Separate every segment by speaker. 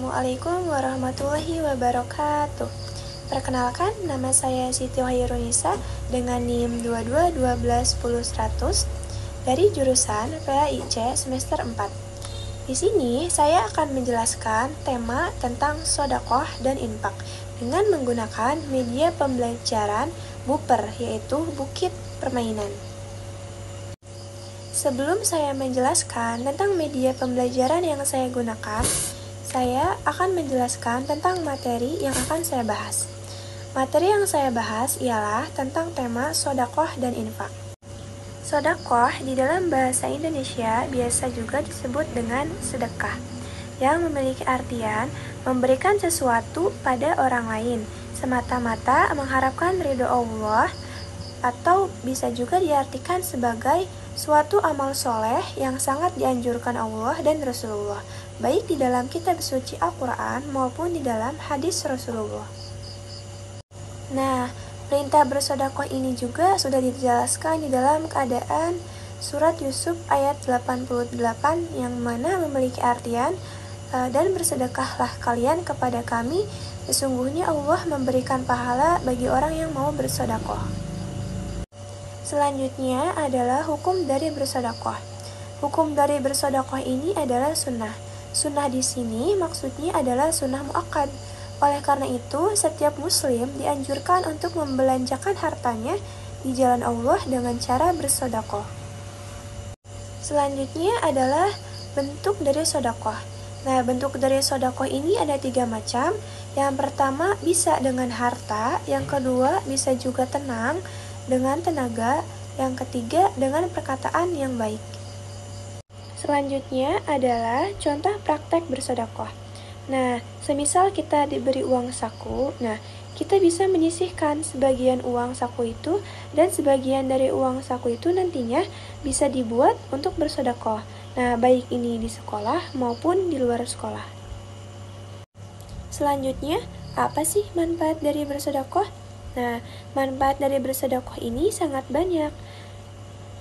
Speaker 1: Assalamualaikum warahmatullahi wabarakatuh. Perkenalkan, nama saya Siti Wahyunisa dengan NIM 2212100100 dari jurusan PAIC semester 4. Di sini saya akan menjelaskan tema tentang sedekah dan infak dengan menggunakan media pembelajaran Buper, yaitu Bukit Permainan. Sebelum saya menjelaskan tentang media pembelajaran yang saya gunakan, saya akan menjelaskan tentang materi yang akan saya bahas. Materi yang saya bahas ialah tentang tema sedekah dan infak. Sedekah di dalam bahasa Indonesia biasa juga disebut dengan sedekah, yang memiliki artian memberikan sesuatu pada orang lain, semata-mata mengharapkan ridho Allah, atau bisa juga diartikan sebagai suatu amal soleh yang sangat dianjurkan Allah dan Rasulullah, baik di dalam kitab suci Al-Quran maupun di dalam hadis Rasulullah. Nah, perintah bersedekah ini juga sudah dijelaskan di dalam keadaan surat Yusuf ayat 88 yang mana memiliki artian dan bersedekahlah kalian kepada kami, sesungguhnya Allah memberikan pahala bagi orang yang mau bersedekah. Selanjutnya adalah hukum dari bersedekah. Hukum dari bersedekah ini adalah sunnah. Sunnah di sini maksudnya adalah sunnah muakkad. Oleh karena itu, setiap muslim dianjurkan untuk membelanjakan hartanya di jalan Allah dengan cara bersedekah. Selanjutnya adalah bentuk dari sedekah. Nah, bentuk dari sedekah ini ada 3 macam. Yang pertama bisa dengan harta, yang kedua bisa juga tenang dengan tenaga, yang ketiga dengan perkataan yang baik. Selanjutnya adalah contoh praktek bersedekah. Nah, semisal kita diberi uang saku, kita bisa menyisihkan sebagian uang saku itu dan sebagian dari uang saku itu nantinya bisa dibuat untuk bersedekah. Nah, baik ini di sekolah maupun di luar sekolah. Selanjutnya, apa sih manfaat dari bersedekah? Nah, manfaat dari bersedekah ini sangat banyak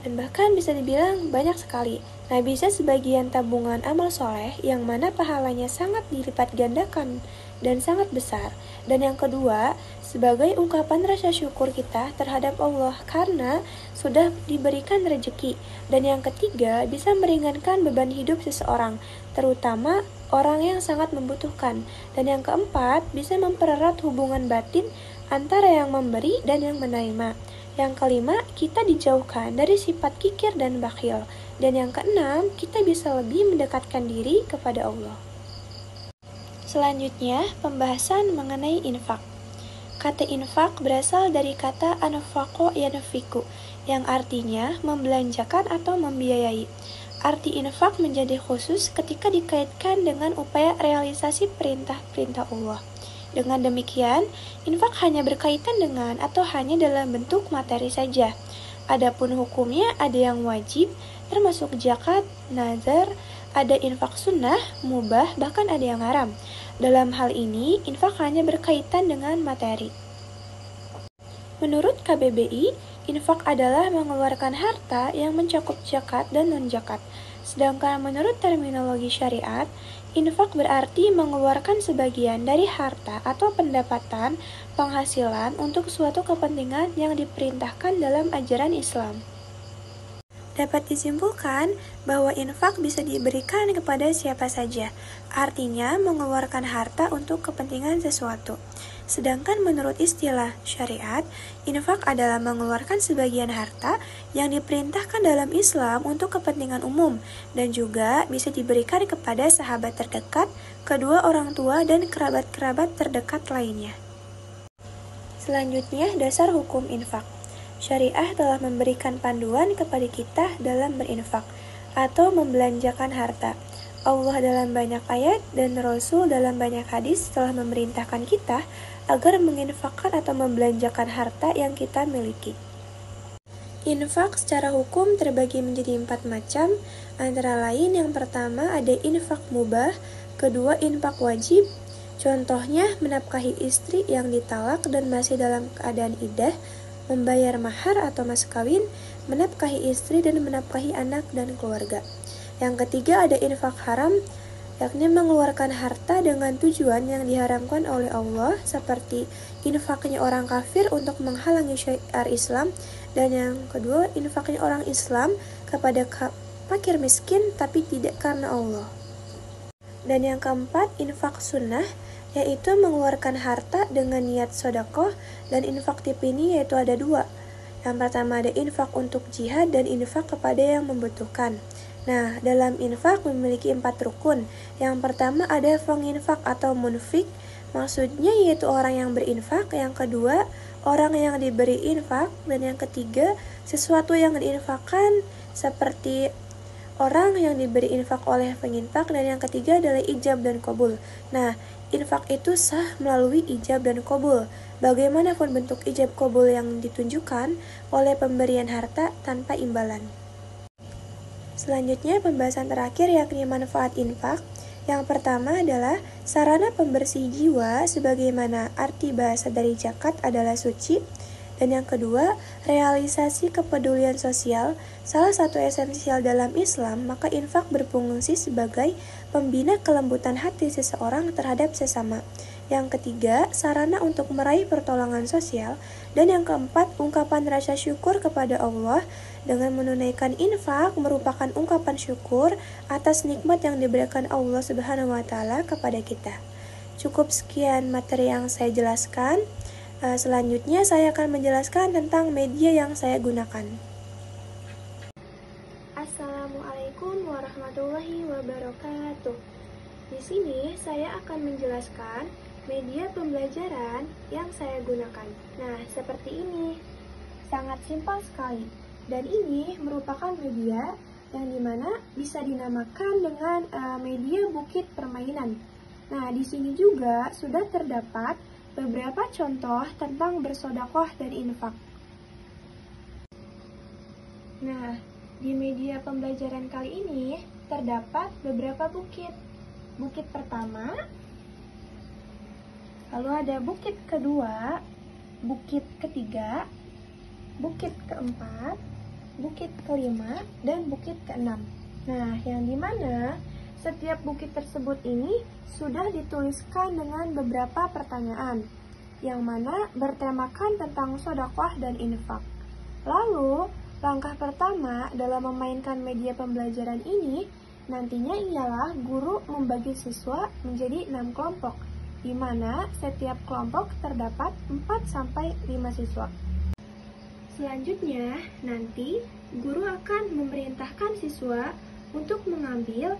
Speaker 1: dan bahkan bisa dibilang banyak sekali. Nah, bisa sebagian tabungan amal soleh yang mana pahalanya sangat dilipat gandakan dan sangat besar. Dan yang kedua, sebagai ungkapan rasa syukur kita terhadap Allah karena sudah diberikan rezeki. Dan yang ketiga, bisa meringankan beban hidup seseorang, terutama orang yang sangat membutuhkan. Dan yang keempat, bisa mempererat hubungan batin antara yang memberi dan yang menerima. Yang kelima, kita dijauhkan dari sifat kikir dan bakhil. Dan yang keenam, kita bisa lebih mendekatkan diri kepada Allah. Selanjutnya, pembahasan mengenai infak. Kata infak berasal dari kata anfaqo yanfiqu, yang artinya membelanjakan atau membiayai. Arti infak menjadi khusus ketika dikaitkan dengan upaya realisasi perintah-perintah Allah. Dengan demikian, infak hanya berkaitan dengan atau hanya dalam bentuk materi saja. Adapun hukumnya ada yang wajib, termasuk zakat, nazar, ada infak sunnah, mubah, bahkan ada yang haram. Dalam hal ini, infak hanya berkaitan dengan materi. Menurut KBBI, infak adalah mengeluarkan harta yang mencakup zakat dan non-zakat. Sedangkan menurut terminologi syariat, infak berarti mengeluarkan sebagian dari harta atau pendapatan penghasilan untuk suatu kepentingan yang diperintahkan dalam ajaran Islam. Dapat disimpulkan bahwa infak bisa diberikan kepada siapa saja, artinya mengeluarkan harta untuk kepentingan sesuatu. Sedangkan menurut istilah syariat, infak adalah mengeluarkan sebagian harta yang diperintahkan dalam Islam untuk kepentingan umum dan juga bisa diberikan kepada sahabat terdekat, kedua orang tua, dan kerabat-kerabat terdekat lainnya. Selanjutnya, dasar hukum infak. Syariah telah memberikan panduan kepada kita dalam berinfak atau membelanjakan harta. Allah dalam banyak ayat dan Rasul dalam banyak hadis telah memerintahkan kita agar menginfakkan atau membelanjakan harta yang kita miliki. Infak secara hukum terbagi menjadi 4 macam, antara lain yang pertama ada infak mubah, kedua infak wajib, contohnya menafkahi istri yang ditalak dan masih dalam keadaan iddah, membayar mahar atau mas kawin, menafkahi istri dan menafkahi anak dan keluarga. Yang ketiga ada infak haram, yakni mengeluarkan harta dengan tujuan yang diharamkan oleh Allah, seperti infaknya orang kafir untuk menghalangi syiar Islam, dan yang kedua, infaknya orang Islam kepada fakir miskin tapi tidak karena Allah. Dan yang keempat, infak sunnah, yaitu mengeluarkan harta dengan niat sodakoh, dan infak tip ini yaitu ada dua. Yang pertama ada infak untuk jihad dan infak kepada yang membutuhkan. Nah, dalam infak memiliki 4 rukun. Yang pertama ada penginfak atau munfik, maksudnya yaitu orang yang berinfak. Yang kedua, orang yang diberi infak. Dan yang ketiga, sesuatu yang diinfakkan seperti orang yang diberi infak oleh penginfak. Dan yang ketiga adalah ijab dan qabul. Nah, infak itu sah melalui ijab dan qabul. Bagaimanapun bentuk ijab qabul yang ditunjukkan oleh pemberian harta tanpa imbalan. Selanjutnya pembahasan terakhir yakni manfaat infak. Yang pertama adalah sarana pembersih jiwa, sebagaimana arti bahasa dari zakat adalah suci. Dan yang kedua, realisasi kepedulian sosial, salah satu esensial dalam Islam, maka infak berfungsi sebagai pembina kelembutan hati seseorang terhadap sesama. Yang ketiga, sarana untuk meraih pertolongan sosial. Dan yang keempat, ungkapan rasa syukur kepada Allah. Dengan menunaikan infak merupakan ungkapan syukur atas nikmat yang diberikan Allah Subhanahu wa Ta'ala kepada kita. Cukup sekian materi yang saya jelaskan. Selanjutnya saya akan menjelaskan tentang media yang saya gunakan. Assalamualaikum warahmatullahi wabarakatuh. Di sini saya akan menjelaskan media pembelajaran yang saya gunakan. Nah, seperti ini. Sangat simpel sekali. Dan ini merupakan media yang dimana bisa dinamakan dengan media bukit permainan. Nah, di sini juga sudah terdapat beberapa contoh tentang bersodakoh dan infak. Nah, di media pembelajaran kali ini terdapat beberapa bukit. Bukit pertama, lalu ada bukit kedua, bukit ketiga, bukit keempat, bukit kelima, dan bukit keenam. Nah, yang dimana setiap bukit tersebut ini sudah dituliskan dengan beberapa pertanyaan, yang mana bertemakan tentang sodakoh dan infak. Lalu, langkah pertama dalam memainkan media pembelajaran ini, nantinya ialah guru membagi siswa menjadi 6 kelompok, di mana setiap kelompok terdapat 4-5 siswa. Selanjutnya, nanti guru akan memerintahkan siswa untuk mengambil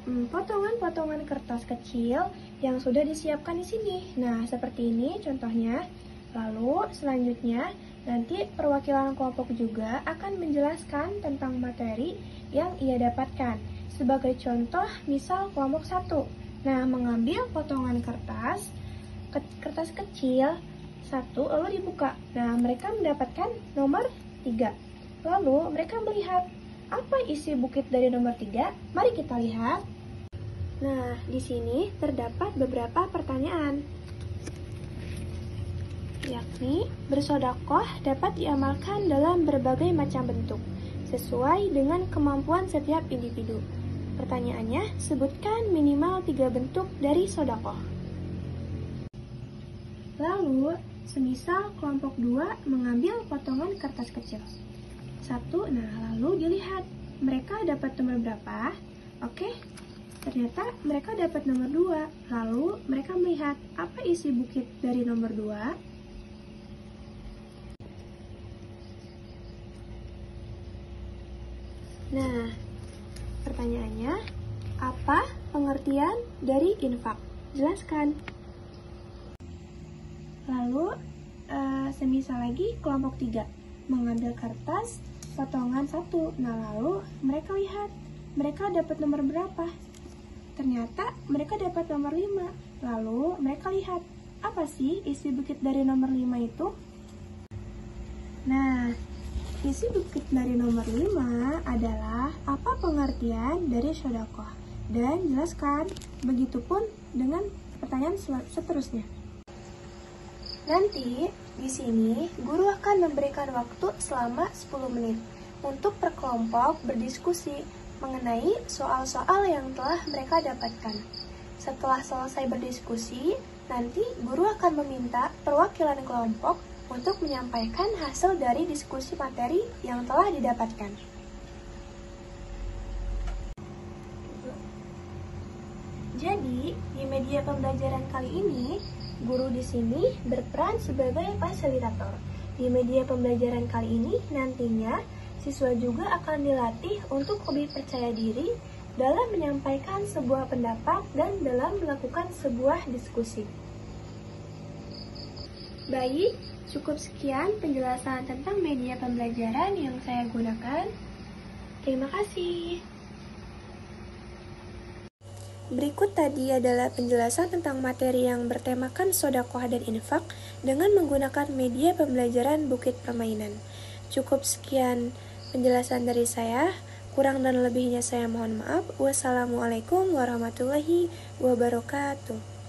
Speaker 1: potongan-potongan kertas kecil yang sudah disiapkan di sini. Nah, seperti ini contohnya. Lalu, selanjutnya, nanti perwakilan kelompok juga akan menjelaskan tentang materi yang ia dapatkan. Sebagai contoh, misal kelompok 1. Nah, mengambil potongan kertas kecil 1, lalu dibuka. Nah, mereka mendapatkan nomor 3. Lalu, mereka melihat apa isi bukit dari nomor 3. Mari kita lihat. Nah, di sini terdapat beberapa pertanyaan. Yakni, bersodakoh dapat diamalkan dalam berbagai macam bentuk, sesuai dengan kemampuan setiap individu. Pertanyaannya, sebutkan minimal 3 bentuk dari sodakoh. Lalu, semisal kelompok 2 mengambil potongan kertas kecil 1, nah lalu dilihat mereka dapat nomor berapa. Oke, ternyata mereka dapat nomor 2. Lalu mereka melihat apa isi bukit dari nomor 2. Nah, pertanyaannya, apa pengertian dari infak? Jelaskan. Lalu, semisal lagi kelompok 3 mengambil kertas potongan 1. Nah, lalu mereka lihat mereka dapat nomor berapa. Ternyata mereka dapat nomor 5. Lalu mereka lihat apa sih isi bukit dari nomor 5 itu. Nah, isi bukit dari nomor 5 adalah apa pengertian dari sodakoh, dan jelaskan. Begitupun dengan pertanyaan seterusnya. Nanti di sini guru akan memberikan waktu selama 10 menit untuk per kelompok berdiskusi mengenai soal-soal yang telah mereka dapatkan. Setelah selesai berdiskusi, nanti guru akan meminta perwakilan kelompok untuk menyampaikan hasil dari diskusi materi yang telah didapatkan. Jadi, di media pembelajaran kali ini, guru di sini berperan sebagai fasilitator. Di media pembelajaran kali ini, nantinya siswa juga akan dilatih untuk lebih percaya diri dalam menyampaikan sebuah pendapat dan dalam melakukan sebuah diskusi. Baik, cukup sekian penjelasan tentang media pembelajaran yang saya gunakan. Terima kasih. Berikut tadi adalah penjelasan tentang materi yang bertemakan sedekah dan infak dengan menggunakan media pembelajaran Bukit Permainan. Cukup sekian penjelasan dari saya. Kurang dan lebihnya saya mohon maaf. Wassalamualaikum warahmatullahi wabarakatuh.